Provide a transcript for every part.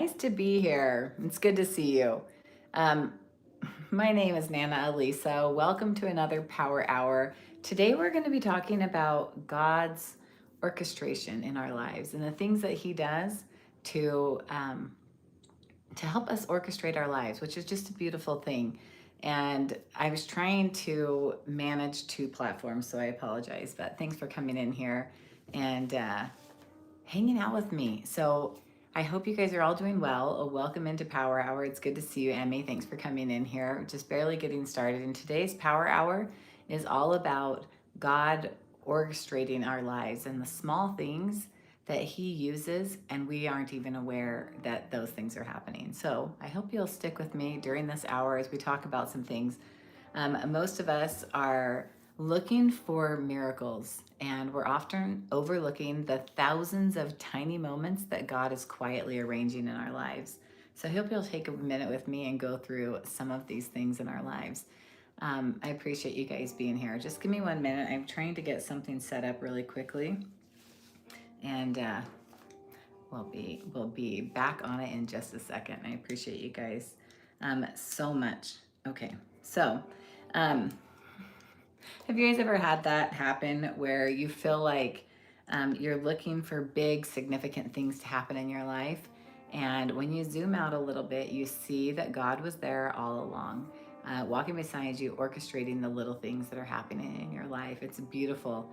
Nice to be here. It's good to see you. Um, my name is Nana Elisa. Welcome to another Power Hour. Today we're going to be talking about God's orchestration in our lives and the things that He does to um, to help us orchestrate our lives, which is just a beautiful thing. And I was trying to manage two platforms, so I apologize. But thanks for coming in here and hanging out with me. So I hope you guys are all doing well. Welcome into Power Hour. It's good to see you, Emmy. Thanks for coming in here. Just barely getting started. And today's Power Hour is all about God orchestrating our lives and the small things that He uses, and we aren't even aware that those things are happening. So I hope you'll stick with me during this hour as we talk about some things. Most of us are looking for miracles, and we're often overlooking the thousands of tiny moments that God is quietly arranging in our lives. So I hope you'll take a minute with me and go through some of these things in our lives. I appreciate you guys being here. Just give me 1 minute. I'm trying to get something set up really quickly, and we'll be back on it in just a second. I appreciate you guys so much. Okay, so. Um, Have you guys ever had that happen where you feel like you're looking for big, significant things to happen in your life? And when you zoom out a little bit, you see that God was there all along, walking beside you, orchestrating the little things that are happening in your life. It's beautiful.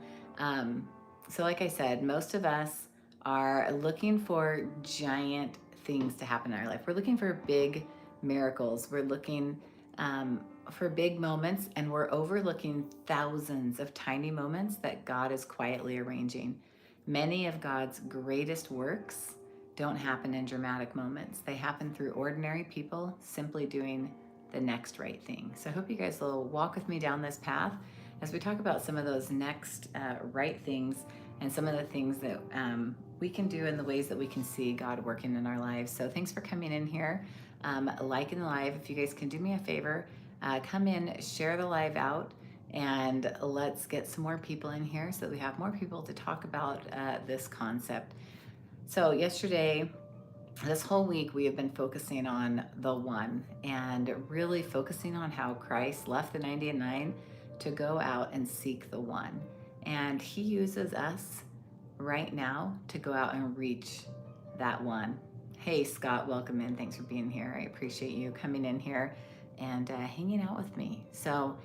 So, like I said, most of us are looking for giant things to happen in our life. We're looking for big miracles. We're looking for big moments, and we're overlooking thousands of tiny moments that God is quietly arranging. Many of God's greatest works don't happen in dramatic moments. They happen through ordinary people simply doing the next right thing. So I hope you guys will walk with me down this path as we talk about some of those next right things and some of the things that we can do and the ways that we can see God working in our lives. So thanks for coming in here, liking the live. If you guys can do me a favor, come in, share the live out, and let's get some more people in here so that we have more people to talk about this concept. So yesterday, this whole week, we have been focusing on the one and really focusing on how Christ left the 99 to go out and seek the one. And He uses us right now to go out and reach that one. Hey, Scott, welcome in. Thanks for being here. I appreciate you coming in here and hanging out with me. So,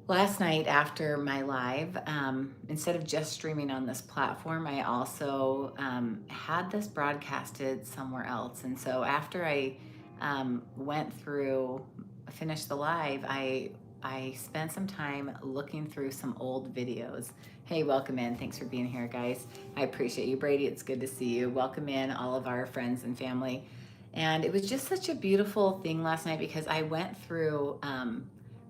last night after my live, instead of just streaming on this platform, I also had this broadcasted somewhere else. And so after I finished the live, I spent some time looking through some old videos. Hey, welcome in. Thanks for being here, guys. I appreciate you, Brady. It's good to see you. Welcome in, all of our friends and family. And it was just such a beautiful thing last night because I went through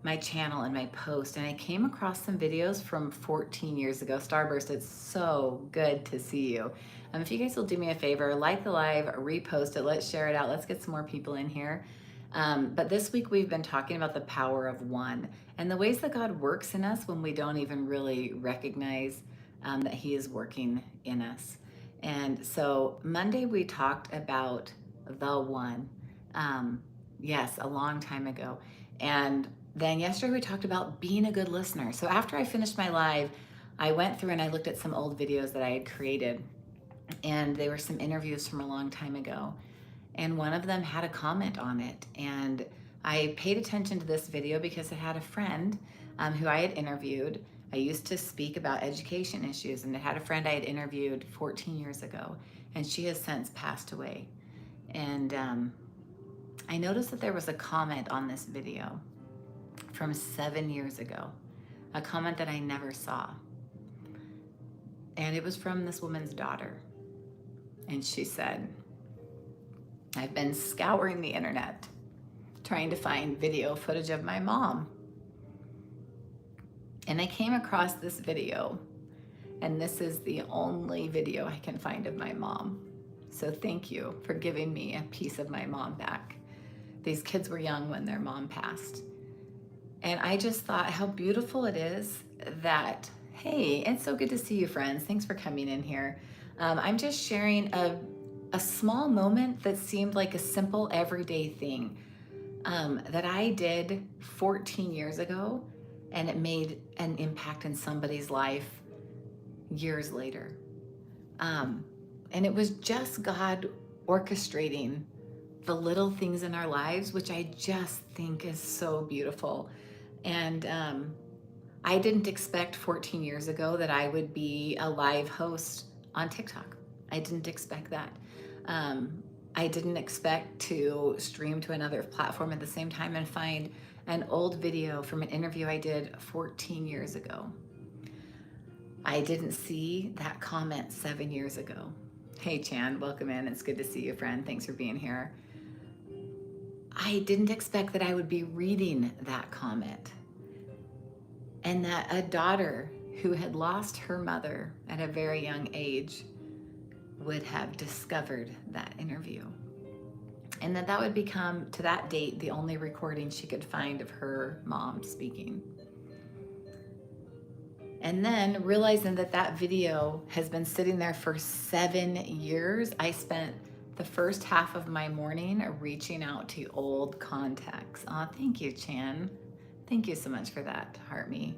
my channel and my post, and I came across some videos from 14 years ago. Starburst, it's so good to see you. If you guys will do me a favor, like the live, repost it, let's share it out, let's get some more people in here. But this week we've been talking about the power of one and the ways that God works in us when we don't even really recognize that He is working in us. And so Monday we talked about the one. Yes, a long time ago. And then yesterday we talked about being a good listener. So after I finished my live, I went through and I looked at some old videos that I had created, and they were some interviews from a long time ago. And one of them had a comment on it. And I paid attention to this video because it had a friend who I had interviewed. I used to speak about education issues, and it had a friend I had interviewed 14 years ago, and she has since passed away. And I noticed that there was a comment on this video from 7 years ago, a comment that I never saw. And it was from this woman's daughter. And she said, I've been scouring the internet trying to find video footage of my mom. And I came across this video, and this is the only video I can find of my mom. So thank you for giving me a piece of my mom back. These kids were young when their mom passed. And I just thought how beautiful it is that, hey, it's so good to see you, friends. Thanks for coming in here. I'm just sharing a small moment that seemed like a simple everyday thing that I did 14 years ago, and it made an impact in somebody's life years later. And it was just God orchestrating the little things in our lives, which I just think is so beautiful. And I didn't expect 14 years ago that I would be a live host on TikTok. I didn't expect that. Um, I didn't expect to stream to another platform at the same time and find an old video from an interview I did 14 years ago. I didn't see that comment 7 years ago. Hey, Chan, welcome in. It's good to see you, friend. Thanks for being here. I didn't expect that I would be reading that comment, and that a daughter who had lost her mother at a very young age would have discovered that interview. And that would become, to that date, the only recording she could find of her mom speaking. And then realizing that that video has been sitting there for 7 years, I spent the first half of my morning reaching out to old contacts. Oh, thank you, Chan. Thank you so much for that, Heart Me.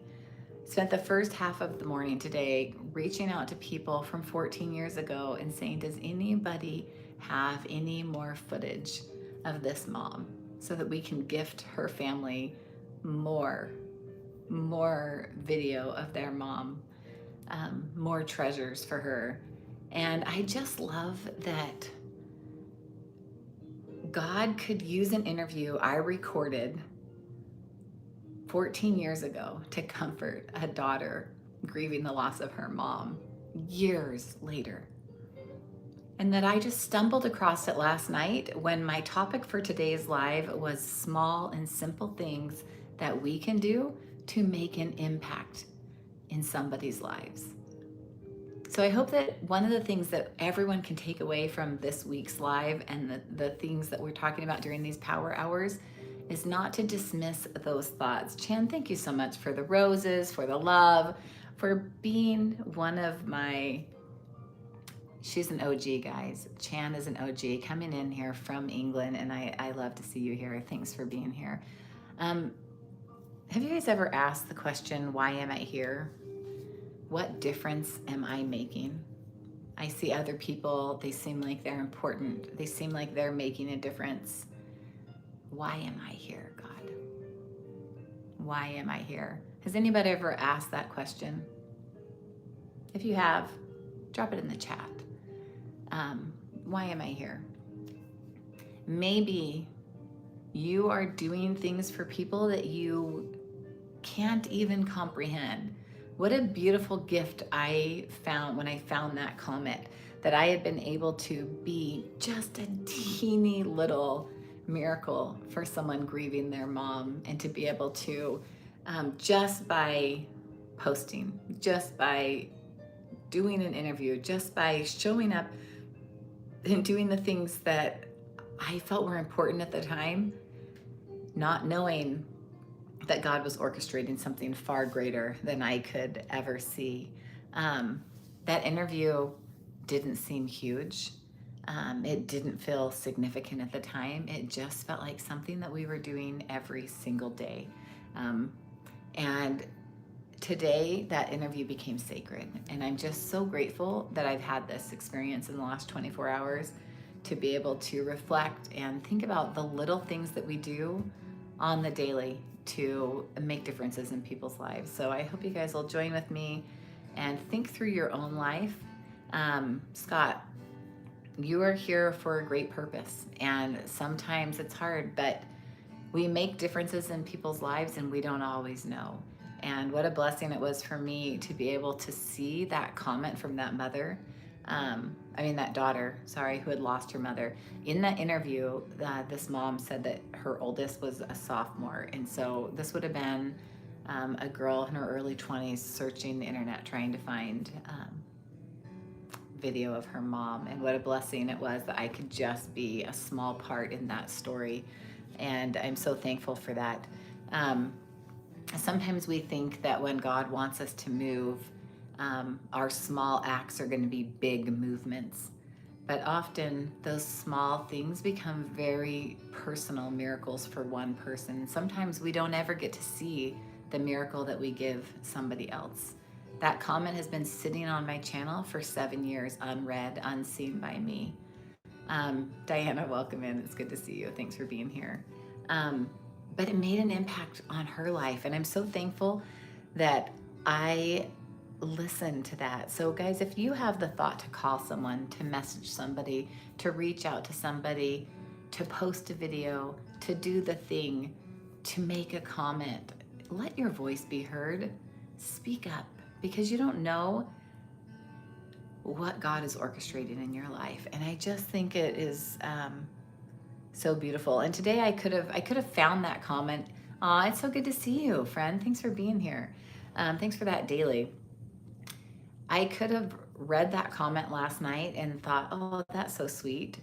Spent the first half of the morning today reaching out to people from 14 years ago and saying, does anybody have any more footage of this mom so that we can gift her family more video of their mom, more treasures for her. And I just love that God could use an interview I recorded 14 years ago to comfort a daughter grieving the loss of her mom years later. And that I just stumbled across it last night when my topic for today's live was small and simple things that we can do to make an impact in somebody's lives. So I hope that one of the things that everyone can take away from this week's live and the things that we're talking about during these power hours is not to dismiss those thoughts. Chan, thank you so much for the roses, for the love, for being one of my, she's an OG, guys. Chan is an OG coming in here from England, and I love to see you here. Thanks for being here. Have you guys ever asked the question, why am I here? What difference am I making? I see other people, they seem like they're important. They seem like they're making a difference. Why am I here, God? Why am I here? Has anybody ever asked that question? If you have, drop it in the chat. Why am I here? Maybe you are doing things for people that you can't even comprehend. What a beautiful gift I found when I found that comment, that I had been able to be just a teeny little miracle for someone grieving their mom, and to be able to, just by posting, just by doing an interview, just by showing up and doing the things that I felt were important at the time, not knowing that God was orchestrating something far greater than I could ever see. That interview didn't seem huge. It didn't feel significant at the time. It just felt like something that we were doing every single day. And today, that interview became sacred. And I'm just so grateful that I've had this experience in the last 24 hours to be able to reflect and think about the little things that we do on the daily to make differences in people's lives. So I hope you guys will join with me and think through your own life. Scott, you are here for a great purpose, and sometimes it's hard, but we make differences in people's lives and we don't always know. And what a blessing it was for me to be able to see that comment from that mother, that daughter, who had lost her mother. In that interview, this mom said that her oldest was a sophomore. And so this would have been a girl in her early 20s searching the internet, trying to find video of her mom. And what a blessing it was that I could just be a small part in that story. And I'm so thankful for that. Sometimes we think that when God wants us to move, our small acts are going to be big movements. But often those small things become very personal miracles for one person. Sometimes we don't ever get to see the miracle that we give somebody else. That comment has been sitting on my channel for 7 years, unread, unseen by me. Diana, welcome in. It's good to see you. Thanks for being here. Um, but it made an impact on her life. And I'm so thankful that I listened to that. So, guys, if you have the thought to call someone, to message somebody, to reach out to somebody, to post a video, to do the thing, to make a comment, let your voice be heard. Speak up, because you don't know what God is orchestrating in your life. And I just think it is so beautiful. And today I could have found that comment. Aw, it's so good to see you, friend. Thanks for being here. Thanks for that daily. I could have read that comment last night and thought, oh, that's so sweet,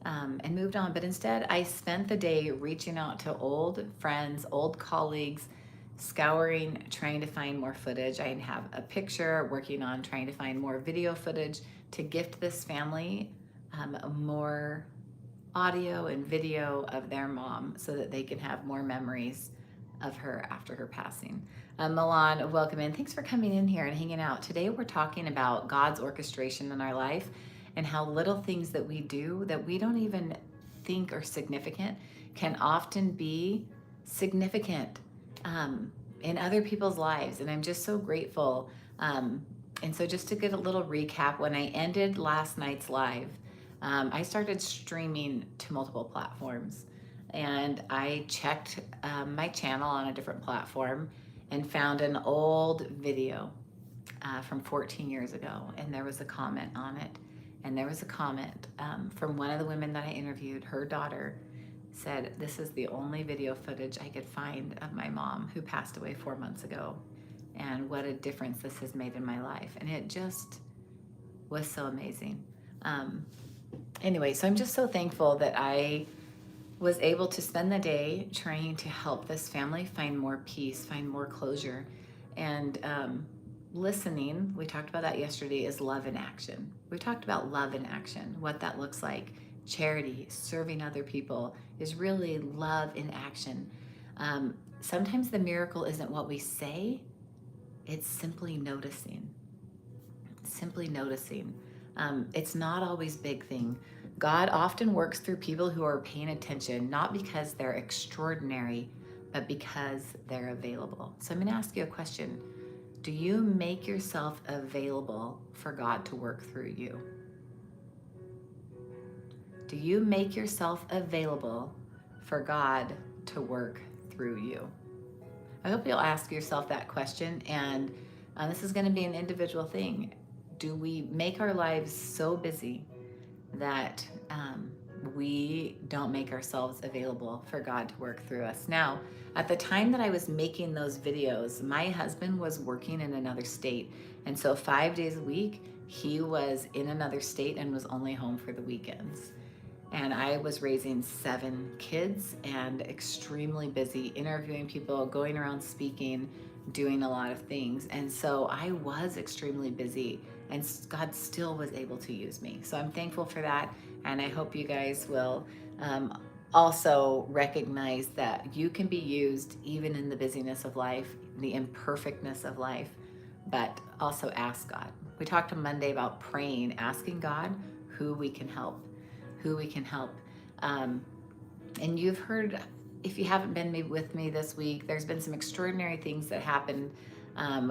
and moved on. But instead, I spent the day reaching out to old friends, old colleagues, scouring, trying to find more footage. I have a picture, working on trying to find more video footage to gift this family more audio and video of their mom so that they can have more memories of her after her passing. Milan, welcome in. Thanks for coming in here and hanging out. Today we're talking about God's orchestration in our life and how little things that we do that we don't even think are significant can often be significant in other people's lives. And I'm just so grateful. And so just to get a little recap, when I ended last night's live, I started streaming to multiple platforms, and I checked my channel on a different platform and found an old video from 14 years ago, and there was a comment on it. And there was a comment from one of the women that I interviewed. Her daughter said, "This is the only video footage I could find of my mom who passed away 4 months ago, and what a difference this has made in my life." And it just was so amazing. Anyway, so I'm just so thankful that I was able to spend the day trying to help this family find more peace, find more closure. And listening, we talked about that yesterday, is love in action. We talked about love in action, what that looks like. Charity, serving other people is really love in action. Sometimes the miracle isn't what we say, it's simply noticing. Simply noticing. It's not always big thing. God often works through people who are paying attention, not because they're extraordinary, but because they're available. So I'm going to ask you a question. Do you make yourself available for God to work through you? Do you make yourself available for God to work through you? I hope you'll ask yourself that question, and this is going to be an individual thing. Do we make our lives so busy that we don't make ourselves available for God to work through us? Now, at the time that I was making those videos, my husband was working in another state. And so 5 days a week, he was in another state and was only home for the weekends. And I was raising 7 kids and extremely busy, interviewing people, going around speaking, doing a lot of things. And so I was extremely busy, and God still was able to use me. So I'm thankful for that. And I hope you guys will also recognize that you can be used even in the busyness of life, the imperfectness of life, but also ask God. We talked on Monday about praying, asking God who we can help. Who we can help. And you've heard, if you haven't been with me this week, there's been some extraordinary things that happened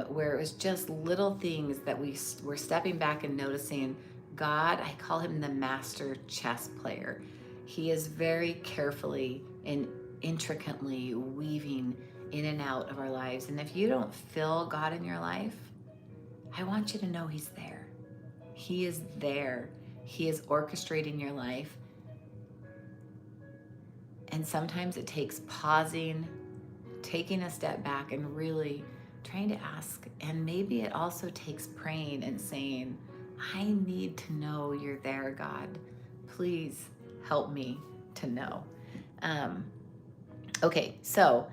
where it was just little things that we were stepping back and noticing. God, I call him the master chess player. He is very carefully and intricately weaving in and out of our lives. And if you don't feel God in your life, I want you to know he's there. He is there. He is orchestrating your life. And sometimes it takes pausing, taking a step back, and really trying to ask. And maybe it also takes praying and saying, I need to know you're there, God. Please help me to know. Okay, so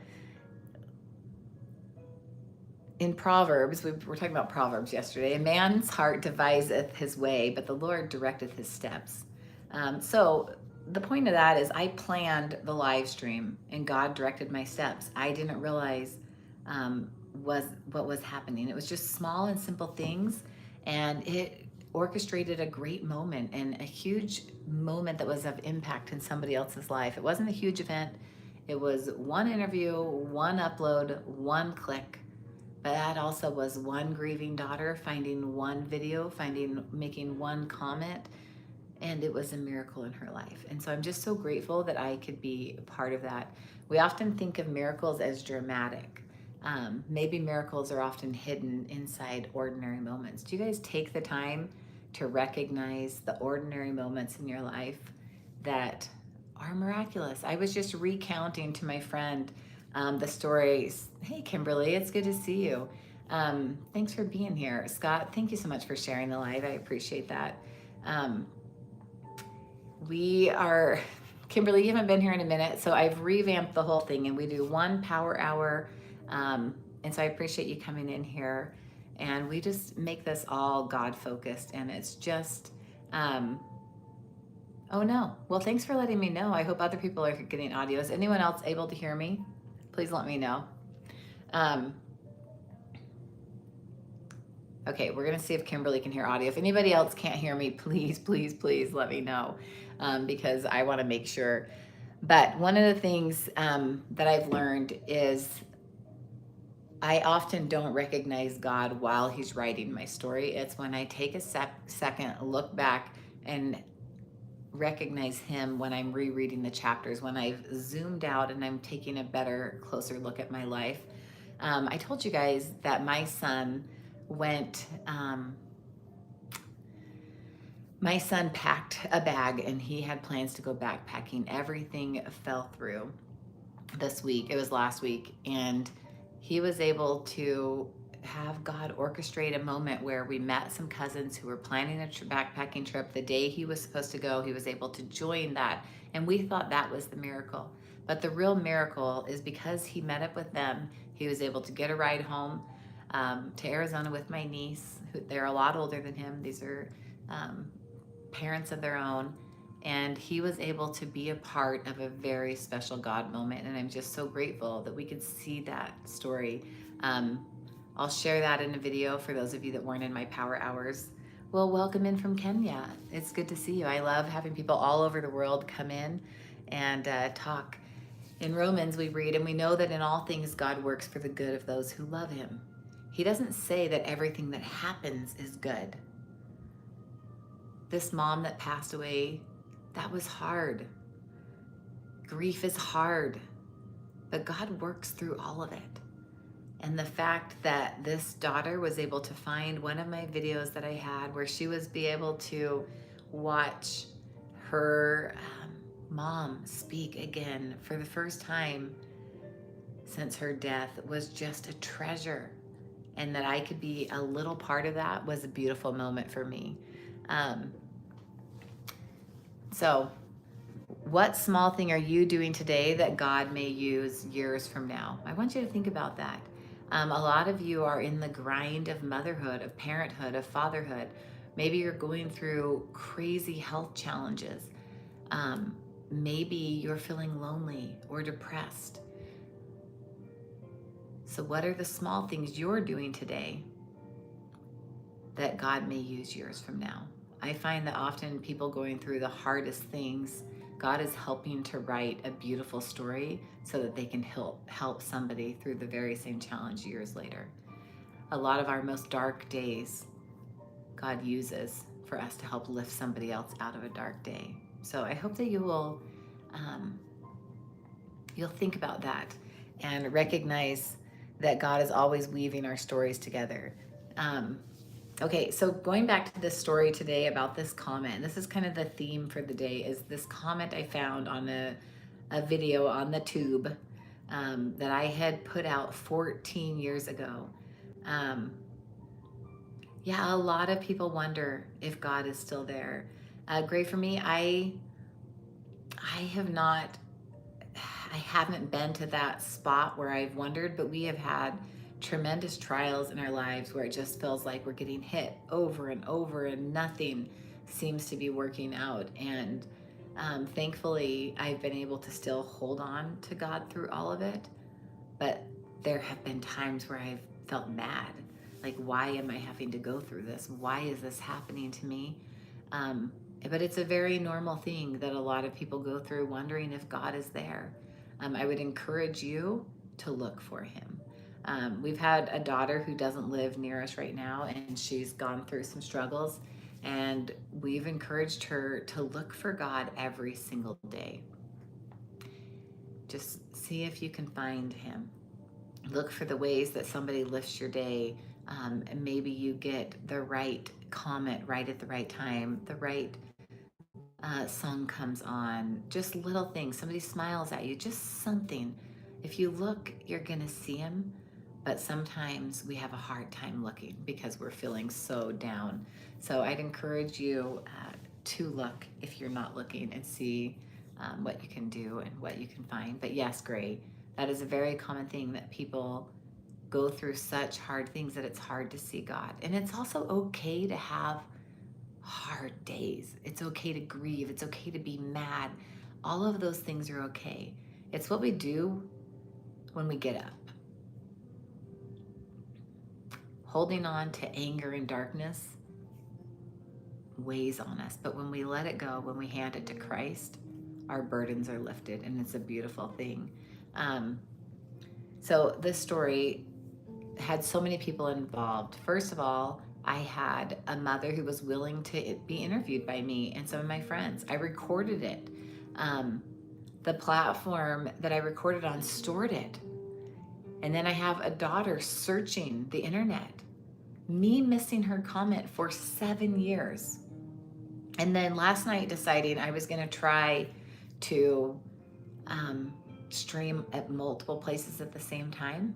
in Proverbs, we were talking about Proverbs yesterday. A man's heart deviseth his way, but the Lord directeth his steps. So the point of that is I planned the live stream and God directed my steps. I didn't realize was what was happening. It was just small and simple things, and it orchestrated a great moment and a huge moment that was of impact in somebody else's life. It wasn't a huge event. It was one interview, one upload, one click, but that also was one grieving daughter finding one video, making one comment, and it was a miracle in her life. And so I'm just so grateful that I could be a part of that. We often think of miracles as dramatic. Maybe miracles are often hidden inside ordinary moments. Do you guys take the time to recognize the ordinary moments in your life that are miraculous? I was just recounting to my friend the stories. Hey, Kimberly, it's good to see you. Thanks for being here. Scott, thank you so much for sharing the live. I appreciate that. Kimberly, you haven't been here in a minute, so I've revamped the whole thing, and we do one power hour. And so I appreciate you coming in here, and we just make this all God focused, and it's just, oh no. Well, thanks for letting me know. I hope other people are getting audio. Is anyone else able to hear me? Please let me know. Okay, we're gonna see if Kimberly can hear audio. If anybody else can't hear me, please, please, please let me know, because I wanna make sure. But one of the things that I've learned is I often don't recognize God while He's writing my story. It's when I take a second, look back, and recognize Him when I'm rereading the chapters, when I've zoomed out and I'm taking a better, closer look at my life. I told you guys that my son went, my son packed a bag and he had plans to go backpacking. Everything fell through this week. It was last week. And he was able to have God orchestrate a moment where we met some cousins who were planning a backpacking trip. The day he was supposed to go, he was able to join that. And we thought that was the miracle. But the real miracle is because he met up with them, he was able to get a ride home to Arizona with my niece. They're a lot older than him. These are parents of their own. And he was able to be a part of a very special God moment. And I'm just so grateful that we could see that story. I'll share that in a video for those of you that weren't in my power hours. Well, welcome in from Kenya. It's good to see you. I love having people all over the world come in and talk. In Romans, we read, and we know that in all things God works for the good of those who love Him. He doesn't say that everything that happens is good. This mom that passed away, that was hard. Grief is hard, but God works through all of it. And the fact that this daughter was able to find one of my videos that I had where she was be able to watch her mom speak again for the first time since her death was just a treasure. And that I could be a little part of that was a beautiful moment for me. So what small thing are you doing today that God may use years from now? I want you to think about that. A lot of you are in the grind of motherhood, of parenthood, of fatherhood. Maybe you're going through crazy health challenges. Maybe you're feeling lonely or depressed. So what are the small things you're doing today that God may use years from now? I find that often people going through the hardest things, God is helping to write a beautiful story so that they can help somebody through the very same challenge years later. A lot of our most dark days, God uses for us to help lift somebody else out of a dark day. So I hope that you will, you'll think about that and recognize that God is always weaving our stories together. Okay, so going back to this story today about this comment, this is kind of the theme for the day, is this comment I found on a video on the tube that I had put out 14 years ago. Yeah, a lot of people wonder if God is still there. Great for me, I haven't been to that spot where I've wondered, but we have had tremendous trials in our lives where it just feels like we're getting hit over and over and nothing seems to be working out. And thankfully, I've been able to still hold on to God through all of it. But there have been times where I've felt mad. Like, why am I having to go through this? Why is this happening to me? But it's a very normal thing that a lot of people go through, wondering if God is there. I would encourage you to look for him. We've had a daughter who doesn't live near us right now, and she's gone through some struggles. And we've encouraged her to look for God every single day. Just see if you can find him. Look for the ways that somebody lifts your day. And maybe you get the right comment right at the right time, the right song comes on, just little things. Somebody smiles at you, just something. If you look, you're going to see him. But sometimes we have a hard time looking because we're feeling so down. So I'd encourage you to look if you're not looking and see what you can do and what you can find. But yes, Gray, that is a very common thing that people go through such hard things that it's hard to see God. And it's also okay to have hard days. It's okay to grieve. It's okay to be mad. All of those things are okay. It's what we do when we get up. Holding on to anger and darkness weighs on us, but when we let it go, when we hand it to Christ, our burdens are lifted, and it's a beautiful thing. So this story had so many people involved. First of all, I had a mother who was willing to be interviewed by me and some of my friends. I recorded it. The platform that I recorded on stored it. And then I have a daughter searching the internet, me missing her comment for 7 years. And then last night deciding I was going to try to stream at multiple places at the same time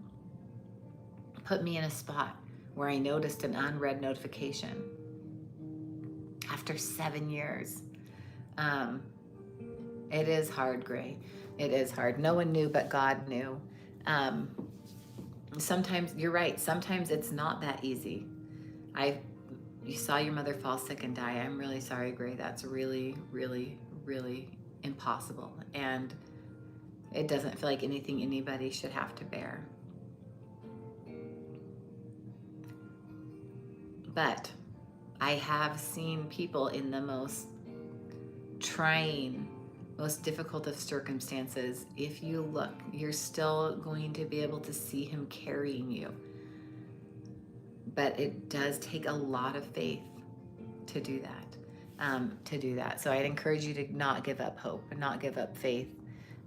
put me in a spot where I noticed an unread notification after 7 years. It is hard, Gray. It is hard. No one knew, but God knew. Sometimes you're right. Sometimes it's not that easy. You saw your mother fall sick and die. I'm really sorry, Gray. That's really, really, really impossible. And it doesn't feel like anything anybody should have to bear. But I have seen people in the most trying, most difficult of circumstances. If you look, you're still going to be able to see him carrying you. But it does take a lot of faith to do that. So I'd encourage you to not give up hope and not give up faith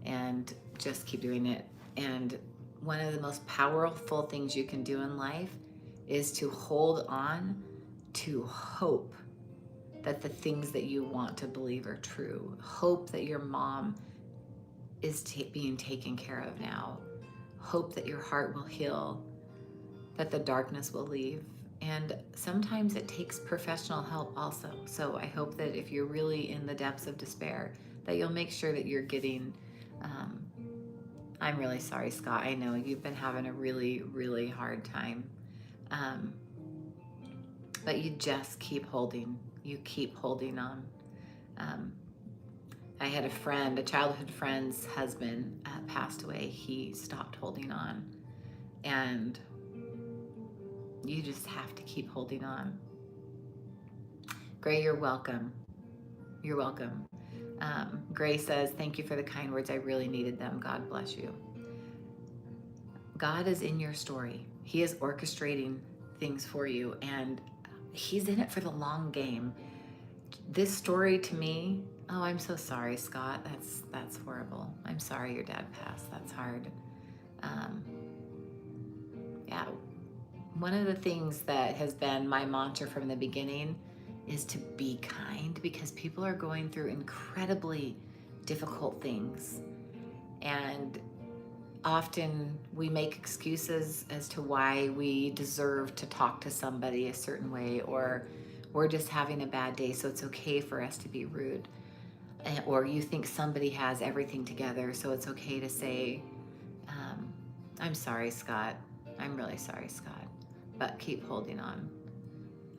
and just keep doing it. And one of the most powerful things you can do in life is to hold on to hope that the things that you want to believe are true. Hope that your mom is being taken care of now. Hope that your heart will heal, that the darkness will leave. And sometimes it takes professional help also. So I hope that if you're really in the depths of despair, that you'll make sure that you're getting, I'm really sorry, Scott. I know you've been having a really, really hard time. But you just keep holding. You keep holding on. I had a childhood friend's husband passed away. He stopped holding on. And you just have to keep holding on. Gray, you're welcome. You're welcome. Gray says, thank you for the kind words. I really needed them. God bless you. God is in your story. He is orchestrating things for you, and he's in it for the long game. This story to me, oh, I'm so sorry, Scott. That's horrible. I'm sorry your dad passed. That's hard. Yeah. One of the things that has been my mantra from the beginning is to be kind, because people are going through incredibly difficult things. And often we make excuses as to why we deserve to talk to somebody a certain way, or we're just having a bad day, so it's okay for us to be rude. Or you think somebody has everything together, so it's okay to say, I'm sorry, Scott. I'm really sorry, Scott, but keep holding on.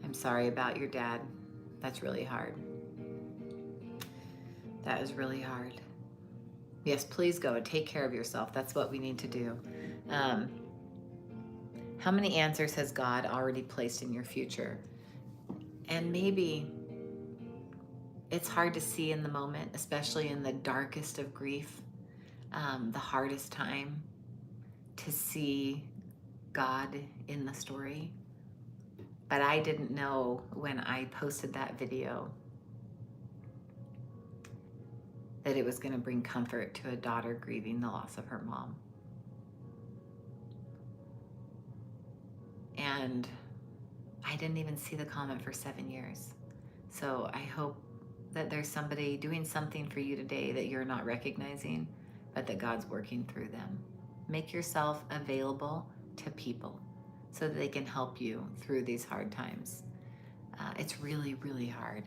I'm sorry about your dad. That's really hard. That is really hard. Yes, please go and take care of yourself. That's what we need to do. Um, how many answers has God already placed in your future? And maybe it's hard to see in the moment, especially in the darkest of grief, the hardest time to see God in the story. But I didn't know when I posted that video that it was going to bring comfort to a daughter grieving the loss of her mom. And I didn't even see the comment for 7 years. So I hope that there's somebody doing something for you today that you're not recognizing, but that God's working through them. Make yourself available to people so that they can help you through these hard times. It's really, really hard.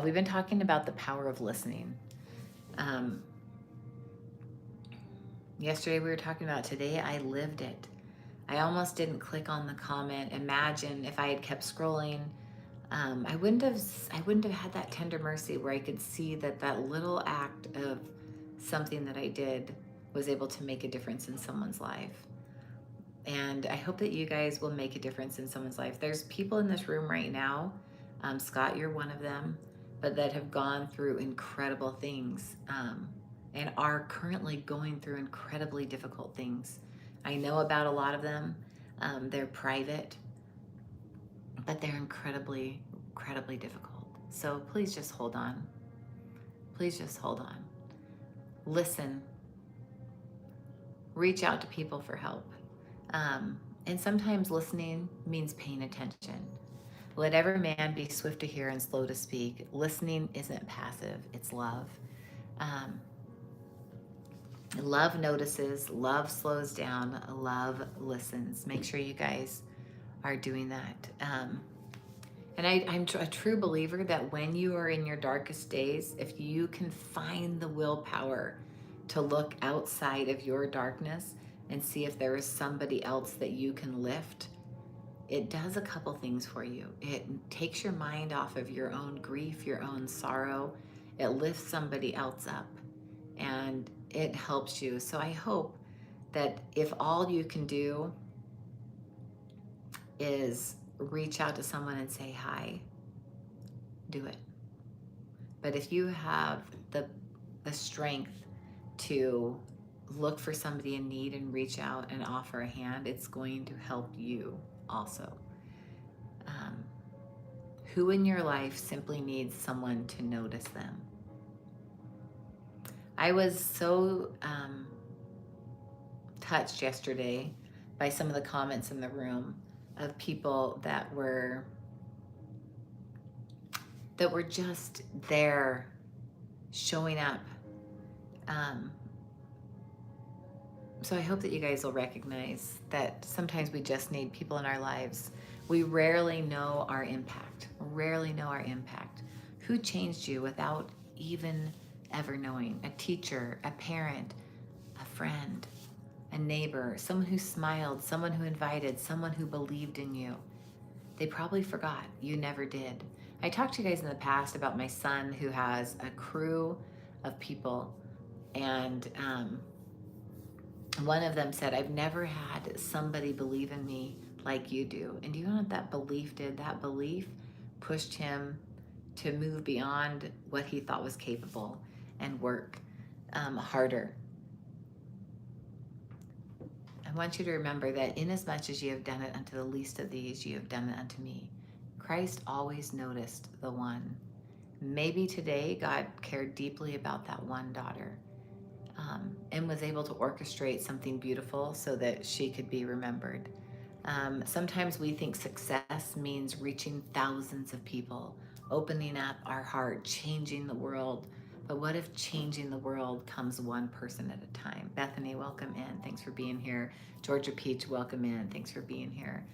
We've been talking about the power of listening. Yesterday we were talking about today I lived it. I almost didn't click on the comment. Imagine if I had kept scrolling. I wouldn't have had that tender mercy where I could see that that little act of something that I did was able to make a difference in someone's life. And I hope that you guys will make a difference in someone's life. There's people in this room right now, Scott, you're one of them, but that have gone through incredible things and are currently going through incredibly difficult things. I know about a lot of them. They're private, but they're incredibly, incredibly difficult. So please just hold on. Please just hold on. Listen. Reach out to people for help. And sometimes listening means paying attention. Let every man be swift to hear and slow to speak. Listening isn't passive, it's love. Love notices, love slows down, love listens. Make sure you guys are doing that. And I'm a true believer that when you are in your darkest days, if you can find the willpower to look outside of your darkness and see if there is somebody else that you can lift, it does a couple things for you. It takes your mind off of your own grief, your own sorrow. It lifts somebody else up and it helps you. So I hope that if all you can do is reach out to someone and say hi, do it. But if you have the strength to look for somebody in need and reach out and offer a hand, it's going to help you also. Who in your life simply needs someone to notice them? I was so touched yesterday by some of the comments in the room of people that were just there, showing up. So I hope that you guys will recognize that sometimes we just need people in our lives. We rarely know our impact. Rarely know our impact. Who changed you without even ever knowing? A teacher, a parent, a friend, a neighbor, someone who smiled, someone who invited, someone who believed in you. They probably forgot. You never did. I talked to you guys in the past about my son who has a crew of people, and one of them said, I've never had somebody believe in me like you do. And do you know what that belief did? That belief pushed him to move beyond what he thought was capable and work harder. I want you to remember that inasmuch as you have done it unto the least of these, you have done it unto me. Christ always noticed the one. Maybe today God cared deeply about that one daughter. And was able to orchestrate something beautiful so that she could be remembered. Sometimes we think success means reaching thousands of people, opening up our heart, changing the world. But what if changing the world comes one person at a time? Bethany, welcome in. Thanks for being here. Georgia Peach, welcome in. Thanks for being here.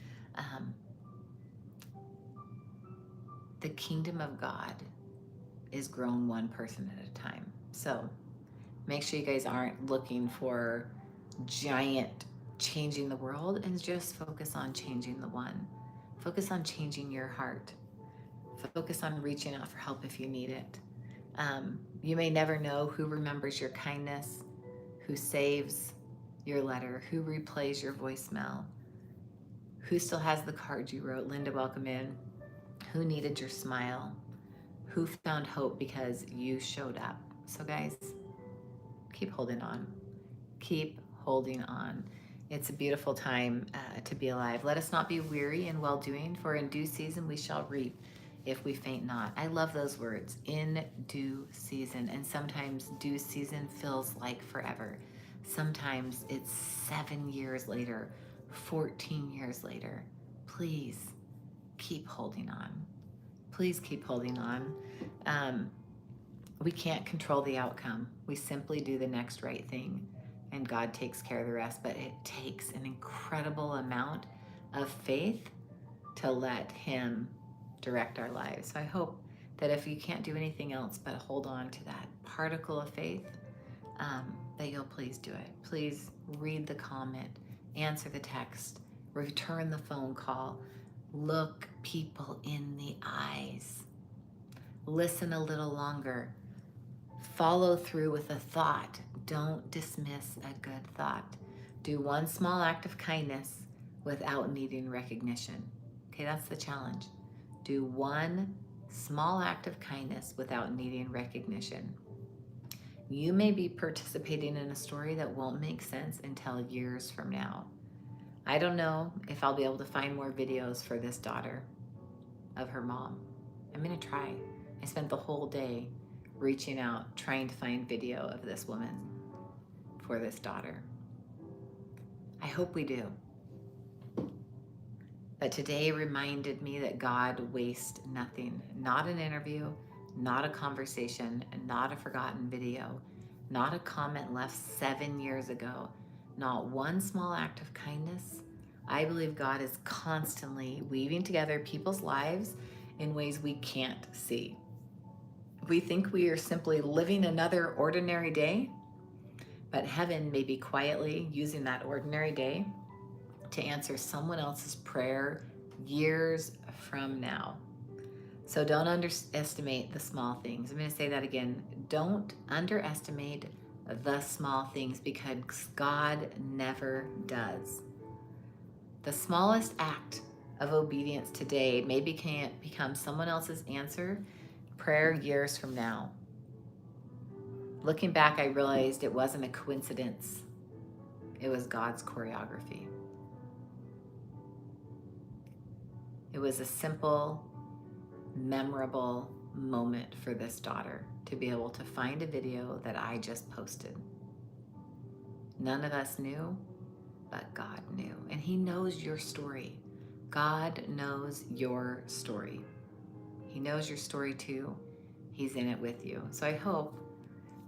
The kingdom of God is grown one person at a time. So make sure you guys aren't looking for giant changing the world, and just focus on changing the one. Focus on changing your heart. Focus on reaching out for help if you need it. You may never know who remembers your kindness, who saves your letter, who replays your voicemail, who still has the card you wrote, Linda, welcome in, who needed your smile, who found hope because you showed up. So guys, keep holding on. Keep holding on. It's a beautiful time to be alive. Let us not be weary in well-doing, for in due season we shall reap if we faint not. I love those words, in due season. And sometimes due season feels like forever. Sometimes it's 7 years later, 14 years later. Please keep holding on. Please keep holding on. We can't control the outcome. We simply do the next right thing, and God takes care of the rest. But it takes an incredible amount of faith to let Him direct our lives. So I hope that if you can't do anything else but hold on to that particle of faith, that you'll please do it. Please read the comment, answer the text, return the phone call, look people in the eyes, listen a little longer, follow through with a thought. Don't dismiss a good thought. Do one small act of kindness without needing recognition. Okay, that's the challenge. Do one small act of kindness without needing recognition. You may be participating in a story that won't make sense until years from now. I don't know if I'll be able to find more videos for this daughter of her mom. I'm gonna try. I spent the whole day reaching out, trying to find video of this woman for this daughter. I hope we do. But today reminded me that God wastes nothing. Not an interview, not a conversation, not a forgotten video, not a comment left 7 years ago, not one small act of kindness. I believe God is constantly weaving together people's lives in ways we can't see. We think we are simply living another ordinary day, but heaven may be quietly using that ordinary day to answer someone else's prayer years from now. So don't underestimate the small things. I'm going to say that again. Don't underestimate the small things, because God never does. The smallest act of obedience today may become someone else's answer prayer years from now. Looking back, I realized it wasn't a coincidence. It was God's choreography. It was a simple, memorable moment for this daughter to be able to find a video that I just posted. None of us knew, but God knew. And He knows your story. God knows your story. He knows your story too. He's in it with you. So I hope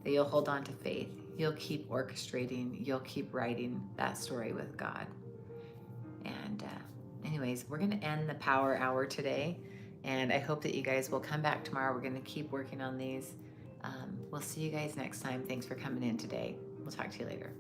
that you'll hold on to faith. You'll keep orchestrating. You'll keep writing that story with God. And anyways, we're going to end the Power Hour today. And I hope that you guys will come back tomorrow. We're going to keep working on these. We'll see you guys next time. Thanks for coming in today. We'll talk to you later.